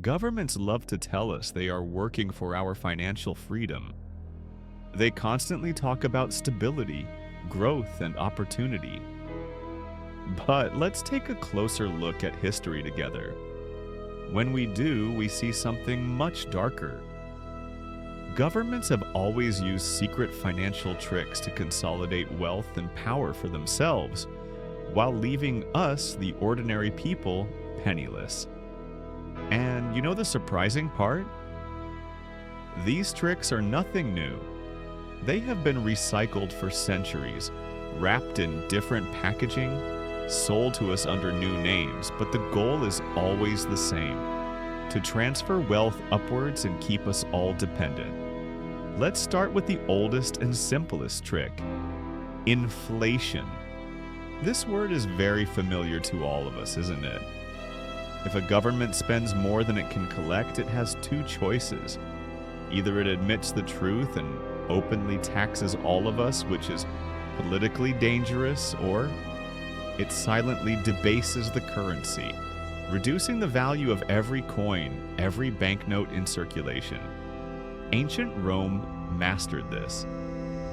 Governments love to tell us they are working for our financial freedom. They constantly talk about stability, growth, and opportunity. But let's take a closer look at history together. When we do, we see something much darker. Governments have always used secret financial tricks to consolidate wealth and power for themselves, while leaving us, the ordinary people, penniless. And you know the surprising part? These tricks are nothing new. They have been recycled for centuries, wrapped in different packaging, sold to us under new names, but the goal is always the same: to transfer wealth upwards and keep us all dependent. Let's start with the oldest and simplest trick: inflation. This word is very familiar to all of us, isn't it? If a government spends more than it can collect, it has two choices. Either it admits the truth and openly taxes all of us, which is politically dangerous, or it silently debases the currency, reducing the value of every coin, every banknote in circulation. Ancient Rome mastered this.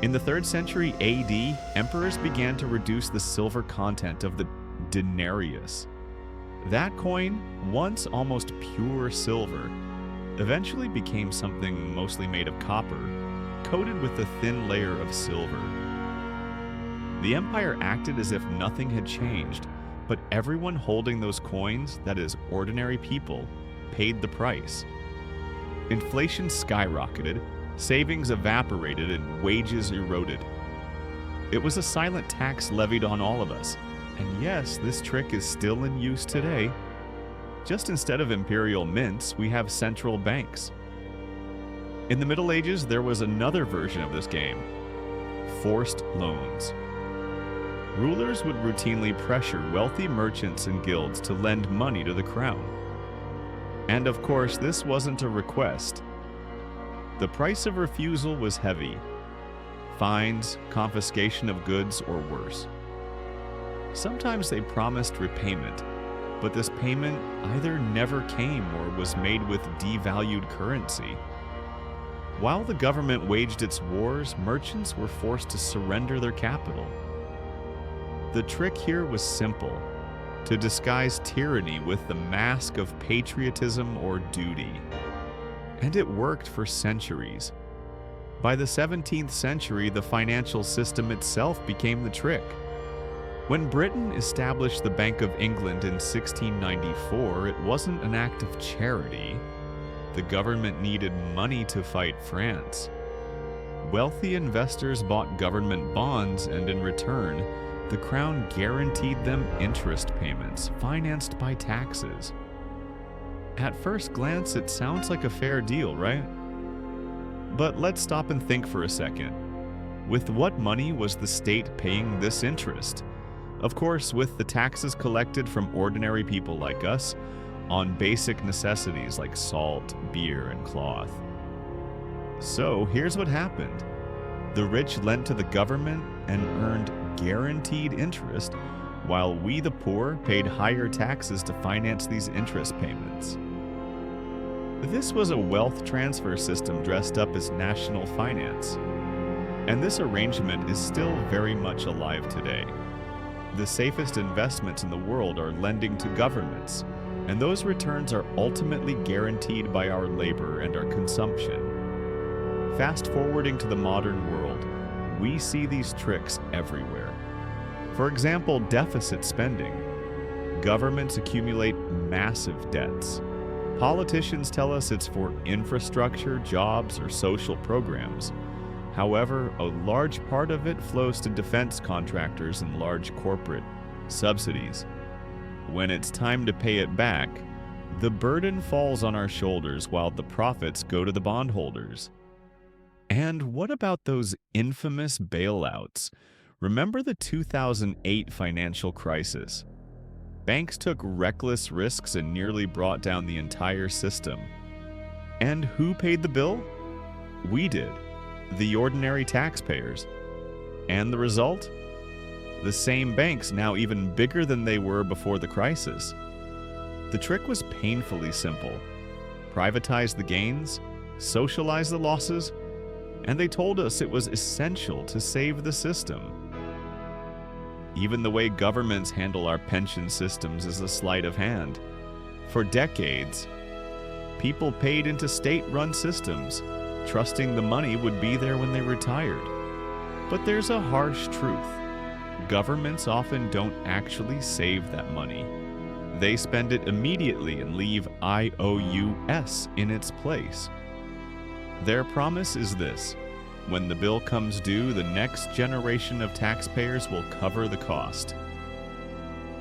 In the 3rd century AD, emperors began to reduce the silver content of the denarius. That coin, once almost pure silver, eventually became something mostly made of copper, coated with a thin layer of silver. The empire acted as if nothing had changed, but everyone holding those coins, that is, ordinary people, paid the price. Inflation skyrocketed, savings evaporated, and wages eroded. It was a silent tax levied on all of us. And yes, this trick is still in use today. Just instead of imperial mints, we have central banks. In the Middle Ages, there was another version of this game: forced loans. Rulers would routinely pressure wealthy merchants and guilds to lend money to the crown. And of course, this wasn't a request. The price of refusal was heavy: fines, confiscation of goods, or worse. Sometimes they promised repayment, but this payment either never came or was made with devalued currency. While the government waged its wars, merchants were forced to surrender their capital. The trick here was simple: to disguise tyranny with the mask of patriotism or duty. And it worked for centuries. By the 17th century, the financial system itself became the trick. When Britain established the Bank of England in 1694, it wasn't an act of charity. The government needed money to fight France. Wealthy investors bought government bonds, and in return, the crown guaranteed them interest payments financed by taxes. At first glance, it sounds like a fair deal, right? But let's stop and think for a second. With what money was the state paying this interest? Of course, with the taxes collected from ordinary people like us on basic necessities like salt, beer, and cloth. So here's what happened. The rich lent to the government and earned guaranteed interest, while we, the poor, paid higher taxes to finance these interest payments. This was a wealth transfer system dressed up as national finance. And this arrangement is still very much alive today. The safest investments in the world are lending to governments, and those returns are ultimately guaranteed by our labor and our consumption. Fast forwarding to the modern world, we see these tricks everywhere. For example, deficit spending. Governments accumulate massive debts. Politicians tell us it's for infrastructure, jobs, or social programs. However, a large part of it flows to defense contractors and large corporate subsidies. When it's time to pay it back, the burden falls on our shoulders while the profits go to the bondholders. And what about those infamous bailouts? Remember the 2008 financial crisis? Banks took reckless risks and nearly brought down the entire system. And who paid the bill? We did. The ordinary taxpayers. And the result? The same banks, now even bigger than they were before the crisis. The trick was painfully simple: privatize the gains, socialize the losses, and they told us it was essential to save the system. Even the way governments handle our pension systems is a sleight of hand. For decades, people paid into state-run systems, trusting the money would be there when they retired. But there's a harsh truth. Governments often don't actually save that money. They spend it immediately and leave IOUs in its place. Their promise is this: when the bill comes due, the next generation of taxpayers will cover the cost.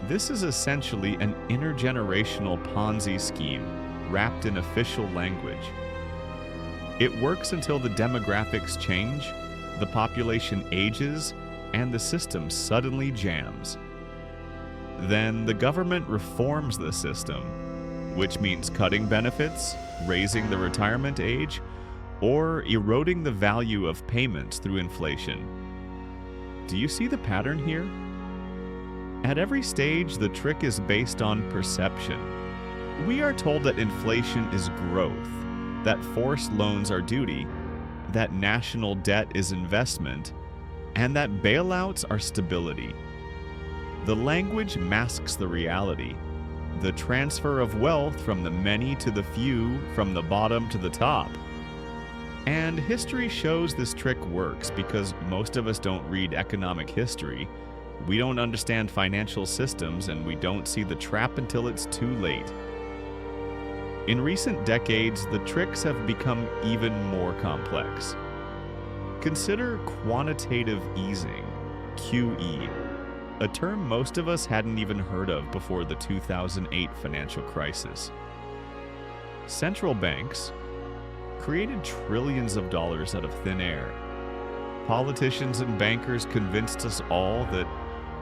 This is essentially an intergenerational Ponzi scheme wrapped in official language. It works until the demographics change, the population ages, and the system suddenly jams. Then the government reforms the system, which means cutting benefits, raising the retirement age, or eroding the value of payments through inflation. Do you see the pattern here? At every stage, the trick is based on perception. We are told that inflation is growth, that forced loans are duty, that national debt is investment, and that bailouts are stability. The language masks the reality, the transfer of wealth from the many to the few, from the bottom to the top. And history shows this trick works because most of us don't read economic history, we don't understand financial systems, and we don't see the trap until it's too late. In recent decades, the tricks have become even more complex. Consider quantitative easing, QE, a term most of us hadn't even heard of before the 2008 financial crisis. Central banks created trillions of dollars out of thin air. Politicians and bankers convinced us all that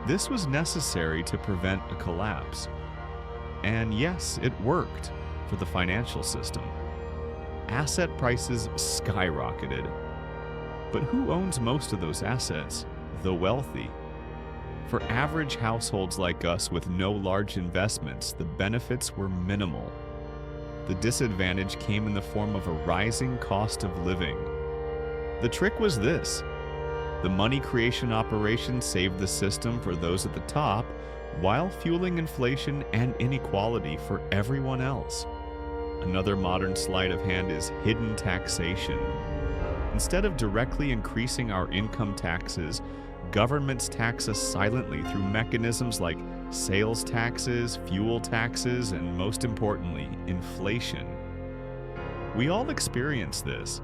this was necessary to prevent a collapse. And yes, it worked for the financial system. Asset prices skyrocketed. But who owns most of those assets? The wealthy. For average households like us with no large investments, the benefits were minimal. The disadvantage came in the form of a rising cost of living. The trick was this: the money creation operation saved the system for those at the top, while fueling inflation and inequality for everyone else. Another modern sleight of hand is hidden taxation. Instead of directly increasing our income taxes, governments tax us silently through mechanisms like sales taxes, fuel taxes, and most importantly, inflation. We all experience this.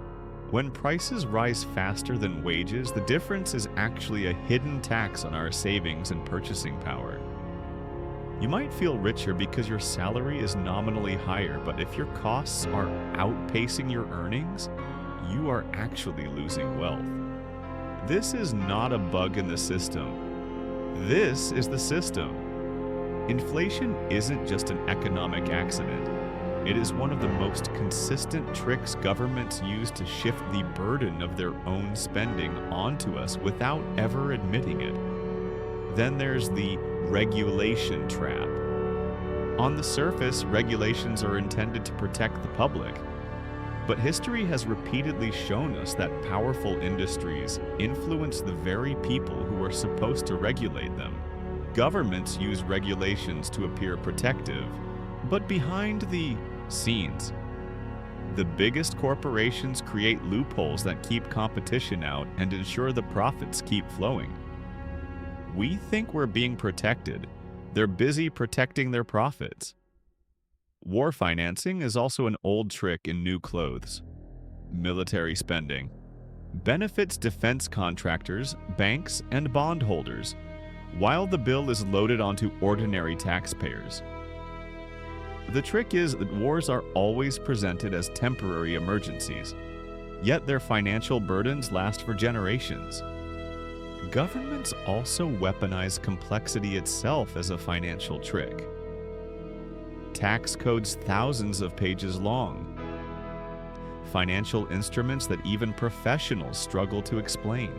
When prices rise faster than wages, the difference is actually a hidden tax on our savings and purchasing power. You might feel richer because your salary is nominally higher, but if your costs are outpacing your earnings, you are actually losing wealth. This is not a bug in the system. This is the system. Inflation isn't just an economic accident. It is one of the most consistent tricks governments use to shift the burden of their own spending onto us without ever admitting it. Then there's the regulation trap. On the surface, regulations are intended to protect the public. But history has repeatedly shown us that powerful industries influence the very people who are supposed to regulate them. Governments use regulations to appear protective, but behind the scenes, the biggest corporations create loopholes that keep competition out and ensure the profits keep flowing. We think we're being protected. They're busy protecting their profits. War financing is also an old trick in new clothes. Military spending benefits defense contractors, banks, and bondholders, while the bill is loaded onto ordinary taxpayers. The trick is that wars are always presented as temporary emergencies, yet their financial burdens last for generations. Governments also weaponize complexity itself as a financial trick. Tax codes thousands of pages long. Financial instruments that even professionals struggle to explain.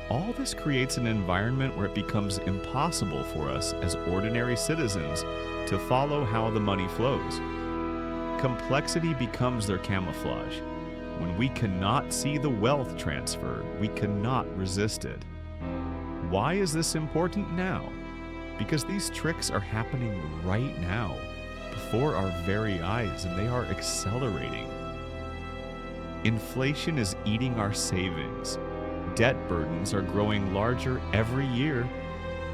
All this creates an environment where it becomes impossible for us as ordinary citizens to follow how the money flows. complexity becomes their camouflage. When we cannot see the wealth transfer, we cannot resist it. Why is this important now? Because these tricks are happening right now, before our very eyes, and they are accelerating. Inflation is eating our savings. Debt burdens are growing larger every year.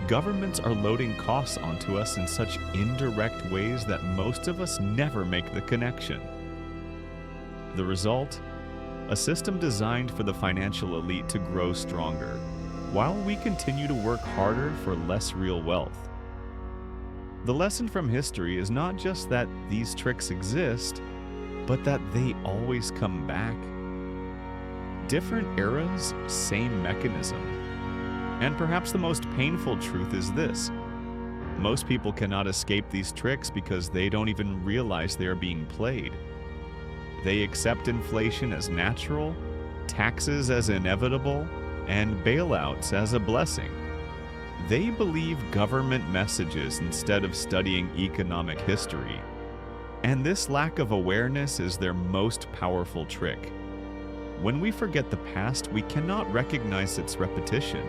Governments are loading costs onto us in such indirect ways that most of us never make the connection. The result? A system designed for the financial elite to grow stronger, while we continue to work harder for less real wealth. The lesson from history is not just that these tricks exist, but that they always come back. Different eras, same mechanism. And perhaps the most painful truth is this: most people cannot escape these tricks because they don't even realize they are being played. They accept inflation as natural, taxes as inevitable, and bailouts as a blessing. They believe government messages instead of studying economic history. And this lack of awareness is their most powerful trick. When we forget the past, we cannot recognize its repetition.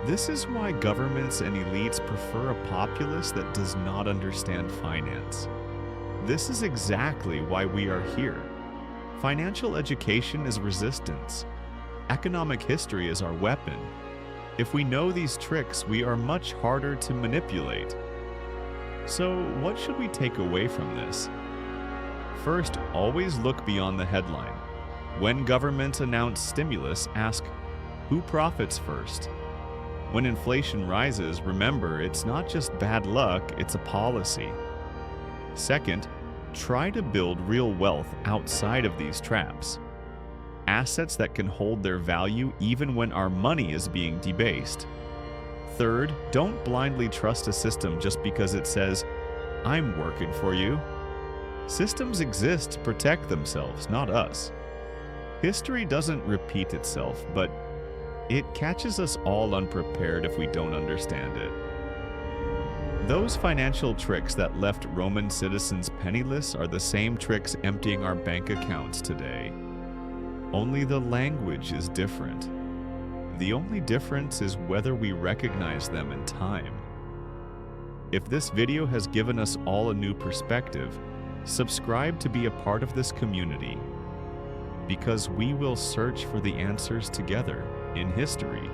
This is why governments and elites prefer a populace that does not understand finance. This is exactly why we are here. Financial education is resistance. Economic history is our weapon. If we know these tricks, we are much harder to manipulate. So, what should we take away from this? First, always look beyond the headline. When governments announce stimulus, ask, who profits first? When inflation rises, remember it's not just bad luck, it's a policy. Second, try to build real wealth outside of these traps. Assets that can hold their value even when our money is being debased. Third, don't blindly trust a system just because it says, I'm working for you. Systems exist to protect themselves, not us. History doesn't repeat itself, but it catches us all unprepared if we don't understand it. Those financial tricks that left Roman citizens penniless are the same tricks emptying our bank accounts today. Only the language is different. The only difference is whether we recognize them in time. If this video has given us all a new perspective, subscribe to be a part of this community, because we will search for the answers together in history.